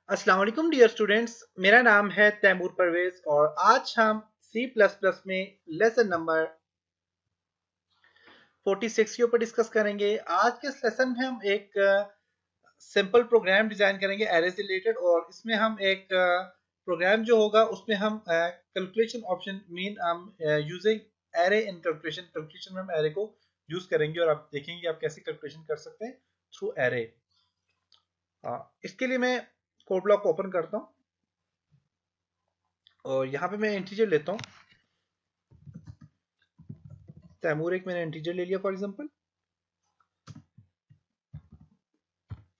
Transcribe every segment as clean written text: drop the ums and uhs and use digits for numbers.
अस्सलाम वालेकुम dear students, मेरा नाम है तैमूर परवेज और आज हम C++ में लेसन नंबर 46 के ऊपर डिस्कस करेंगे। आज के सेशन में हम एक सिंपल प्रोग्राम डिजाइन करेंगे एरे से रिलेटेड, और इसमें हम एक प्रोग्राम जो होगा उसमें हम कैलकुलेशन ऑप्शन मीन हम यूजिंग एरे इन कैलकुलेशन में हम एरे को यूज करेंगे और आप देखेंगे आप कैसे कैलकुलेशन कर सकते हैं थ्रू एरे। इसके लिए मैं कोड ब्लॉक को ओपन करता हूँ और यहाँ पे मैं इंटीजर लेता हूँ। तैमूर एक मैंने इंटीजर ले लिया फॉर एग्जांपल,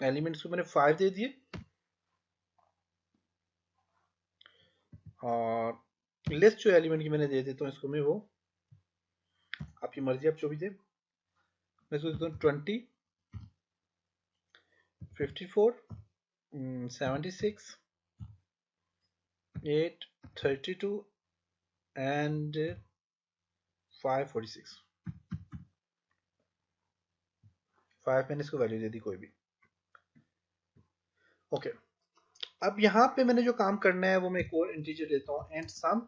एलिमेंट्स को मैंने 5 दे दिए और लिस्ट जो एलिमेंट की मैंने दे देता हूँ इसको मैं, वो आपकी मर्जी, आप जो भी दे। मैं इसको देता हूँ 20, 54, 76, 8, 32 एंड 546। 5 मैंने इसको वैल्यू दे दी कोई भी। ओके, अब यहाँ पे मैंने जो काम करना है वो मैं एक और इंटीजर देता हूँ एंड सम,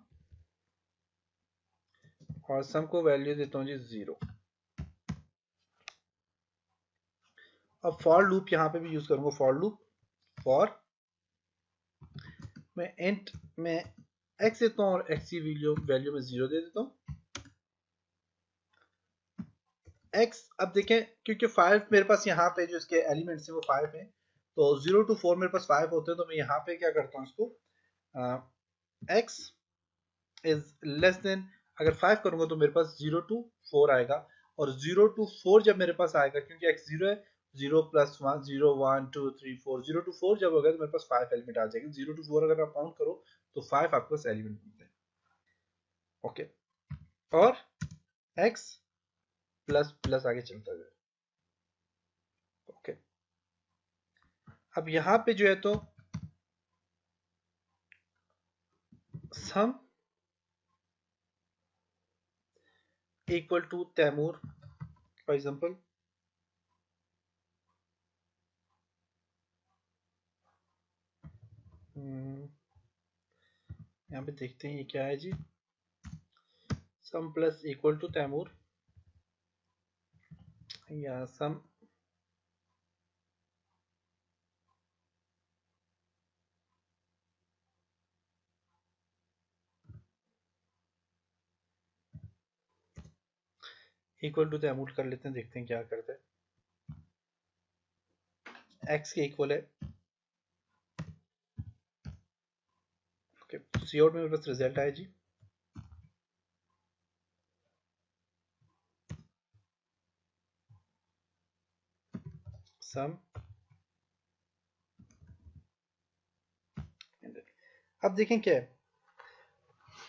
और सम को वैल्यू देता हूँ जी 0। अब फॉर लूप यहाँ पे भी यूज करूंगा, फॉर लूप फॉर मैं इंट में x देता हूँ और x की वैल्यू में 0 दे देता हूँ। x, अब देखें क्योंकि 5 मेरे पास यहाँ पे जो इसके एलिमेंट्स हैं वो 5 हैं, तो 0 to 4 मेरे पास 5 होते हैं, तो मैं यहाँ पे क्या करता हूँ इसको x इज लेस देन, अगर 5 करूंगा तो मेरे पास 0 to 4 आएगा, और 0 to 4 जब मेरे पास आएगा क्योंकि x 0 है, 0 प्लस 1, 0 1 2 3 4, 0 to 4 जब होगा तो मेरे पास 5 एलिमेंट आ जाएंगे। 0 to 4 अगर आप काउंट करो तो 5 आपके पास एलिमेंट मिलते हैं। ओके, और x प्लस प्लस आगे चलता जाए। ओके, अब यहाँ पे जो है तो सम इक्वल टू तैमूर फॉर एग्जांपल, यहाँ पे देखते हैं ये क्या है जी। सम प्लस इक्वल टू तैमूर, या सम इक्वल टू तैमूर कर लेते हैं, देखते हैं क्या करते हैं। एक्स के इक्वल है। ओके, सी आउट में मेरे पास रिजल्ट आया जी। सम, अब देखें क्या है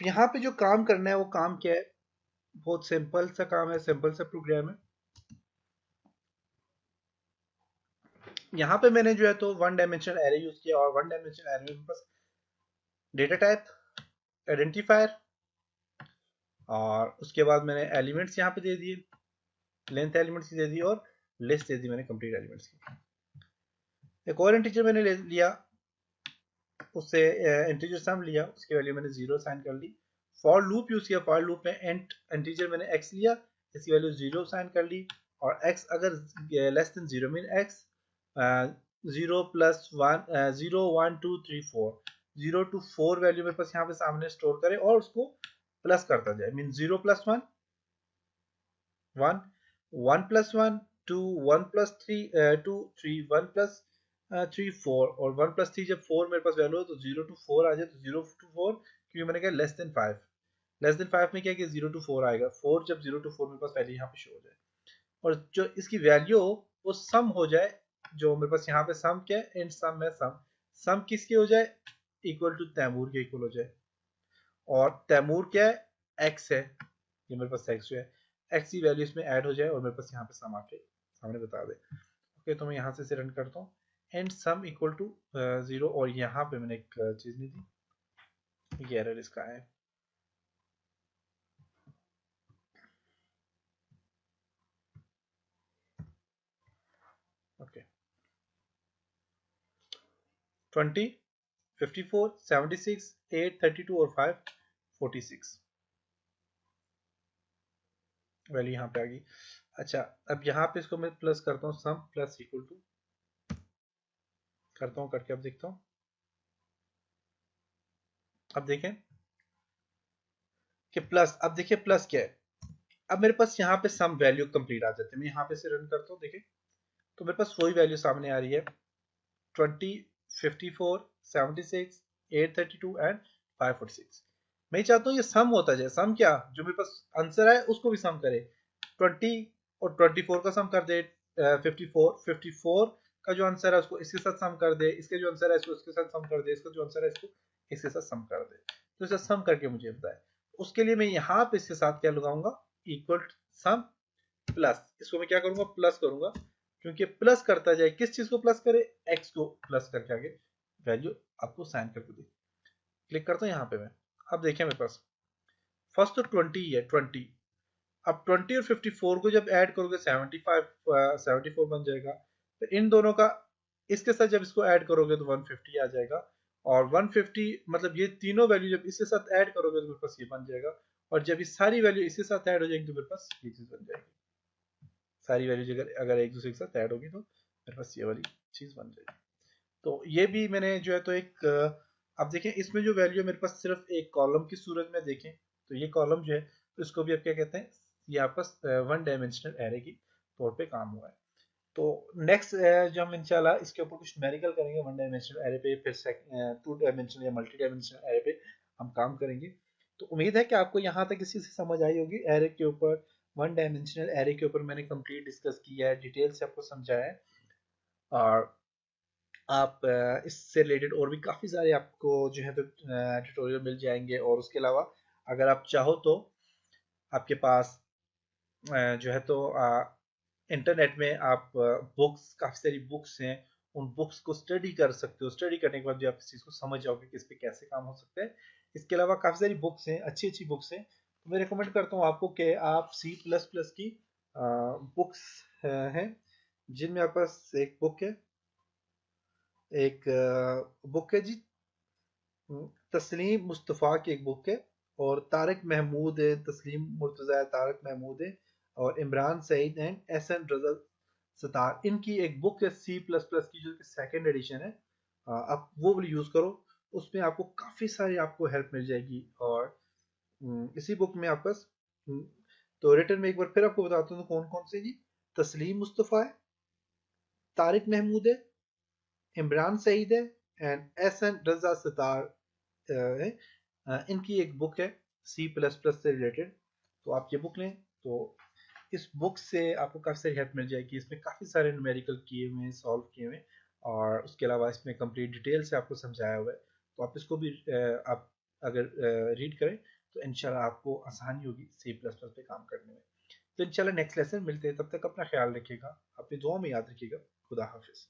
यहाँ पे जो काम करना है वो काम क्या है। बहुत सिंपल सा काम है, सिंपल सा प्रोग्राम है। यहाँ पे मैंने जो है तो वन डायमेंशनल एरे यूज किया, और वन डायमेंशनल एरे में बस डेटा टाइप, आइडेंटिफायर, और उसके बाद मैंने एलिमेंट्स यहाँ पे दे दिए, लेंथ एलिमेंट्स की दे दी, और लिस्ट दे दी मैंने कंप्लीट एलिमेंट्स की। एक और इंटीजर मैंने ले लिया, उससे इंटीजर सम लिया, उसकी वैल्यू मैंने 0 साइन कर ली। फॉर लूप यूज किया, फॉर लूप में इंटीजर मैंने x लिया, इसकी वैल्यू 0 साइन कर ली, और x अगर less than 0 mean x 0 plus 1, 0 1 2 3 4, 0 to 4 value मेरे पास यहाँ पे सामने स्टोर करे और उसको प्लस करता जाए। Mean 0 plus 1 1, 1 plus 1 2, 1 plus 3 2 3, 1 plus 3 4, और 1 प्लस 3 जब 4 मेरे पास वैल्यू हो तो 0 to 4 आ जाए, तो 0 to 4 क्योंकि मैंने कहा लेस देन 5, लेस देन 5 में क्या कि 0 to 4 आएगा, 4 जब 0 to 4 मेरे पास पहले यहाँ पे शो हो जाए, और जो इसकी वैल्यू हो वो सम हो जाए। जो मेरे पास यहाँ पे सम क्या है, इन सम में सम, सम किसकी हो जाए, इक्वल टू तैमूर के इक्वल हो जाए, और तैमूर क्या है, एक्स है, ये मेरे पास एक्स जो है, एक्स की वैल्यू इसमें ऐड हो जाए और मेरे पास यहाँ पे सम आपके सामने बता दे। ओके, तो मैं यहाँ से रन करता हूँ, एंड सम इक्वल टू 0, और यहाँ पे मैंने एक चीज नहीं दी, ये एरर इसका है। ओके, 20 54, 76, 8, 32 और 5, 46 वैल्यू यहाँ पे आ गई। अच्छा, अब यहाँ पे इसको मैं प्लस करता हूँ, सम प्लस इक्वल टू करता हूँ, करके अब देखता हूँ। अब देखें कि प्लस, अब देखिए प्लस क्या है। अब मेरे पास यहाँ पे सम वैल्यू कंप्लीट आ जाती है। मैं यहाँ पे से रन करता हूँ, देखें तो मेरे पास वही वैल्यू सामने आ रही है, 20, 54, 76, 832 एंड 546। मैं चाहता हूँ ये सम होता जाए। सम क्या, जो मेरे पास आंसर है उसको भी सम करे। 20 और 24 का सम कर दे, 54 का जो आंसर है उसको इसके साथ सम कर दे, इसके जो आंसर है इसको इसके साथ सम कर दे, इसका जो आंसर है इसको इसके साथ सम कर दे। तो इसे सम करके मुझे बताए। उसके लिए मैं यहाँ पे इसके साथ क्या लगाऊंगा, इक्वल सम प्लस। इसको मैं क्या करूंगा, प्लस करूंगा, क्योंकि प्लस करता जाए। किस चीज को प्लस करे, एक्स को प्लस करके आगे वैल्यू आपको साइन करके दी। क्लिक करता हूँ यहाँ पे मैं। अब देखिए मेरे पास फर्स्ट तो 20 है, 20। अब 20 और 54 को जब ऐड करोगे 75, 74 बन जाएगा। तो इन दोनों का इसके साथ जब इसको ऐड करोगे तो 150 आ जाएगा। और 150 मतलब ये तीनों वैल्यू जब इसके साथ ऐड करोगे तो मेरे पास ये बन जाएगा। और जब ये सारी वैल्यू इसके साथ ऐड हो जाएगी तो मेरे पास ये चीज बन जाएगी। सारी वैल्यूज अगर अगर एक दूसरे के साथ ऐड होगी तो मेरे पास ये वाली चीज बन जाएगी। तो ये भी मैंने जो है तो एक अब देखें इसमें जो वैल्यू मेरे पास सिर्फ एक कॉलम की सूरत में देखें तो ये कॉलम जो है तो इसको भी आप क्या कहते हैं, ये आपस वन डायमेंशनल एरे की तौर पे काम हुआ है। तो नेक्स्ट जो हम इंशाल्लाह इसके ऊपर कुछ न्यूमेरिकल करेंगे वन डायमेंशनल एरे पे, फिर 2 डायमेंशनल या मल्टी डायमेंशनल एरे पे हम काम करेंगे। तो उम्मीद है कि आपको यहाँ तक इसी से समझ आई होगी। एरे के ऊपर, वन डायमेंशनल एरे के ऊपर मैंने कंप्लीट डिस्कस किया है, डिटेल से आपको समझाया है। और आप इससे रिलेटेड और भी काफ़ी सारे आपको जो है तो ट्यूटोरियल मिल जाएंगे। और उसके अलावा अगर आप चाहो तो आपके पास जो है तो इंटरनेट में आप बुक्स, काफ़ी सारी बुक्स हैं, उन बुक्स को स्टडी कर सकते हो। स्टडी करने के बाद भी आप इस चीज़ को समझ जाओगे कि इस पे कैसे काम हो सकता है। इसके अलावा काफ़ी सारी बुक्स हैं, अच्छी अच्छी बुक्स हैं। तो मैं रिकमेंड करता हूँ आपको कि आप C++ की बुक्स हैं, जिनमें आपके पास एक बुक है, एक बुक है जी, तस्लीम मुस्तफ़ा की एक बुक है, और तारिक महमूद है, तस्लीम मुर्तज़ा, तारिक महमूद है, और इमरान सईद एंड एहसन रज़ा सतार, इनकी एक बुक है C++ की, जो कि सेकेंड एडिशन है। आप वो वाली यूज़ करो, उसमें आपको काफ़ी सारी आपको हेल्प मिल जाएगी। और इसी बुक में आप बस तो रिटर्न में एक बार फिर आपको बताता हूँ कौन कौन से जी, तस्लीम मुस्तफ़ा है, तारिक महमूद है, इमरान सईद है एंड एहसन रज़ा सतार है। इनकी एक बुक है C++ से रिलेटेड। तो आप ये बुक लें तो इस बुक से आपको काफ़ी सारी हेल्प मिल जाएगी। इसमें काफ़ी सारे न्यूमेरिकल किए हुए हैं, सॉल्व किए हुए हैं, और उसके अलावा इसमें कंप्लीट डिटेल से आपको समझाया हुआ है। तो आप इसको भी आप अगर रीड करें तो इंशाल्लाह आपको आसानी होगी C++ पे काम करने में। तो इंशाल्लाह नेक्स्ट लेसन मिलते हैं, तब तक अपना ख्याल रखिएगा, अपनी दुआ में याद रखिएगा। खुदा हाफिज़।